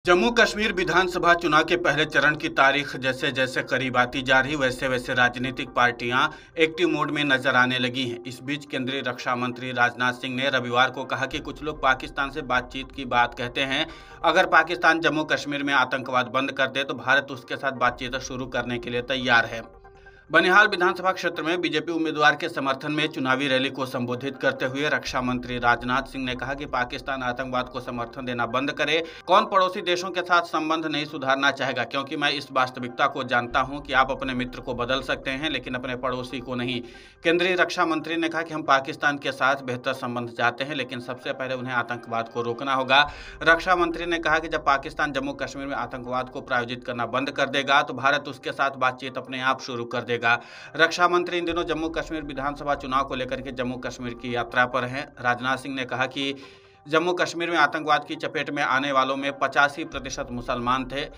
जम्मू कश्मीर विधानसभा चुनाव के पहले चरण की तारीख जैसे जैसे करीब आती जा रही वैसे वैसे राजनीतिक पार्टियां एक्टिव मोड में नजर आने लगी हैं। इस बीच केंद्रीय रक्षा मंत्री राजनाथ सिंह ने रविवार को कहा कि कुछ लोग पाकिस्तान से बातचीत की बात कहते हैं। अगर पाकिस्तान जम्मू कश्मीर में आतंकवाद बंद कर दे तो भारत उसके साथ बातचीत शुरू करने के लिए तैयार है। बनिहाल विधानसभा क्षेत्र में बीजेपी उम्मीदवार के समर्थन में चुनावी रैली को संबोधित करते हुए रक्षा मंत्री राजनाथ सिंह ने कहा कि पाकिस्तान आतंकवाद को समर्थन देना बंद करे। कौन पड़ोसी देशों के साथ संबंध नहीं सुधारना चाहेगा, क्योंकि मैं इस वास्तविकता को जानता हूं कि आप अपने मित्र को बदल सकते हैं लेकिन अपने पड़ोसी को नहीं। केंद्रीय रक्षा मंत्री ने कहा कि हम पाकिस्तान के साथ बेहतर संबंध चाहते हैं, लेकिन सबसे पहले उन्हें आतंकवाद को रोकना होगा। रक्षा मंत्री ने कहा कि जब पाकिस्तान जम्मू कश्मीर में आतंकवाद को प्रायोजित करना बंद कर देगा तो भारत उसके साथ बातचीत अपने आप शुरू कर देगा। रक्षा मंत्री इन दिनों जम्मू कश्मीर विधानसभा चुनाव को लेकर के जम्मू कश्मीर की यात्रा पर हैं। राजनाथ सिंह ने कहा कि जम्मू कश्मीर में आतंकवाद की चपेट में आने वालों में 85% मुसलमान थे।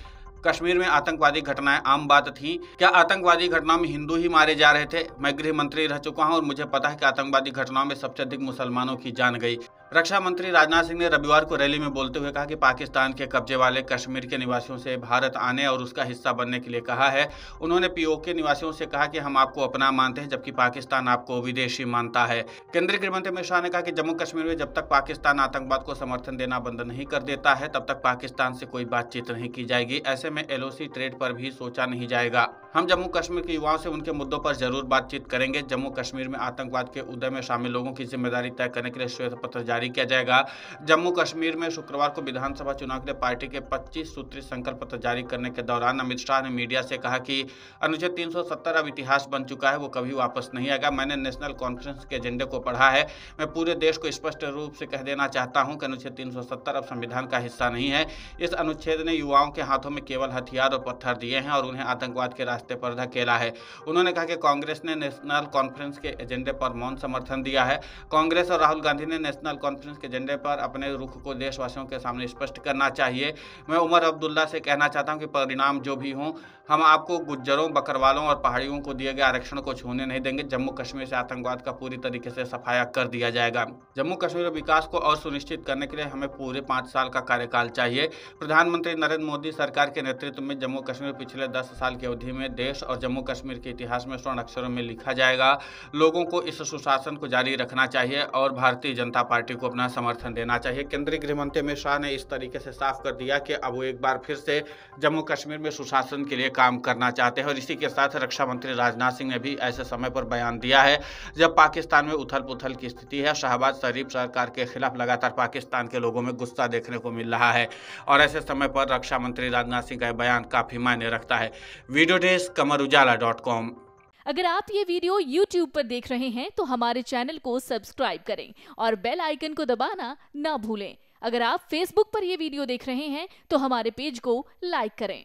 कश्मीर में आतंकवादी घटनाएं आम बात थी। क्या आतंकवादी घटनाओं में हिंदू ही मारे जा रहे थे? मैं गृह मंत्री रह चुका हूं और मुझे पता है कि आतंकवादी घटनाओं में सबसे अधिक मुसलमानों की जान गई। रक्षा मंत्री राजनाथ सिंह ने रविवार को रैली में बोलते हुए कहा कि पाकिस्तान के कब्जे वाले कश्मीर के निवासियों से भारत आने और उसका हिस्सा बनने के लिए कहा है। उन्होंने पीओके निवासियों से कहा कि हम आपको अपना मानते हैं जबकि पाकिस्तान आपको विदेशी मानता है। केंद्रीय गृह मंत्री अमित शाह ने कहा कि जम्मू कश्मीर में जब तक पाकिस्तान आतंकवाद को समर्थन देना बंद नहीं कर देता है तब तक पाकिस्तान से कोई बातचीत नहीं की जाएगी। ऐसे में एलओसी ट्रेड पर भी सोचा नहीं जाएगा। हम जम्मू कश्मीर के युवाओं से उनके मुद्दों पर जरूर बातचीत करेंगे। जम्मू कश्मीर में आतंकवाद के उदय में शामिल लोगों की जिम्मेदारी तय करने के लिए श्वेत पत्र जारी किया जाएगा। जम्मू कश्मीर में शुक्रवार को विधानसभा चुनाव के लिए पार्टी के 25 सूत्री संकल्प पत्र जारी करने के दौरान अमित शाह ने मीडिया से कहा कि अनुच्छेद 370 अब इतिहास बन चुका है, वो कभी वापस नहीं आएगा। मैंने नेशनल कॉन्फ्रेंस के एजेंडे को पढ़ा है। मैं पूरे देश को स्पष्ट रूप से कह देना चाहता हूं कि अनुच्छेद 370 अब संविधान का हिस्सा नहीं है। इस अनुच्छेद ने युवाओं के हाथों में केवल हथियार और पत्थर दिए हैं और उन्हें आतंकवाद के रास्ते पर धकेला है। उन्होंने कहा कि कांग्रेस ने नेशनल कॉन्फ्रेंस के एजेंडे पर मौन समर्थन दिया है। कांग्रेस और राहुल गांधी ने नेशनल कॉन्फ्रेंस के एजेंडे पर अपने रुख को देशवासियों के सामने स्पष्ट करना चाहिए। मैं उमर अब्दुल्ला से कहना चाहता हूं कि परिणाम जो भी हों, हम आपको गुज्जरों, बकरवालों और पहाड़ियों को दिए गए आरक्षण को छूने नहीं देंगे। जम्मू कश्मीर से आतंकवाद का पूरी तरीके से सफाया कर दिया जाएगा। जम्मू कश्मीर के विकास को और सुनिश्चित करने के लिए हमें पूरे 5 साल का कार्यकाल चाहिए। प्रधानमंत्री नरेंद्र मोदी सरकार के नेतृत्व में जम्मू कश्मीर पिछले 10 साल की अवधि में देश और जम्मू कश्मीर के इतिहास में स्वर्ण अक्षरों में लिखा जाएगा। लोगों को इस सुशासन को जारी रखना चाहिए और भारतीय जनता पार्टी को अपना समर्थन देना चाहिए। केंद्रीय गृह मंत्री अमित शाह ने इस तरीके से साफ कर दिया कि अब वो एक बार फिर से जम्मू कश्मीर में सुशासन के लिए काम करना चाहते हैं। और इसी के साथ रक्षा मंत्री राजनाथ सिंह ने भी ऐसे समय पर बयान दिया है जब पाकिस्तान में उथल पुथल की स्थिति है। शहबाज शरीफ सरकार के खिलाफ लगातार पाकिस्तान के लोगों में गुस्सा देखने को मिल रहा है और ऐसे समय पर रक्षा मंत्री राजनाथ सिंह का बयान काफी मायने रखता है। वीडियो डेस्क कमरुजाला.com। अगर आप ये वीडियो YouTube पर देख रहे हैं तो हमारे चैनल को सब्सक्राइब करें और बेल आइकन को दबाना ना भूलें। अगर आप Facebook पर ये वीडियो देख रहे हैं तो हमारे पेज को लाइक करें।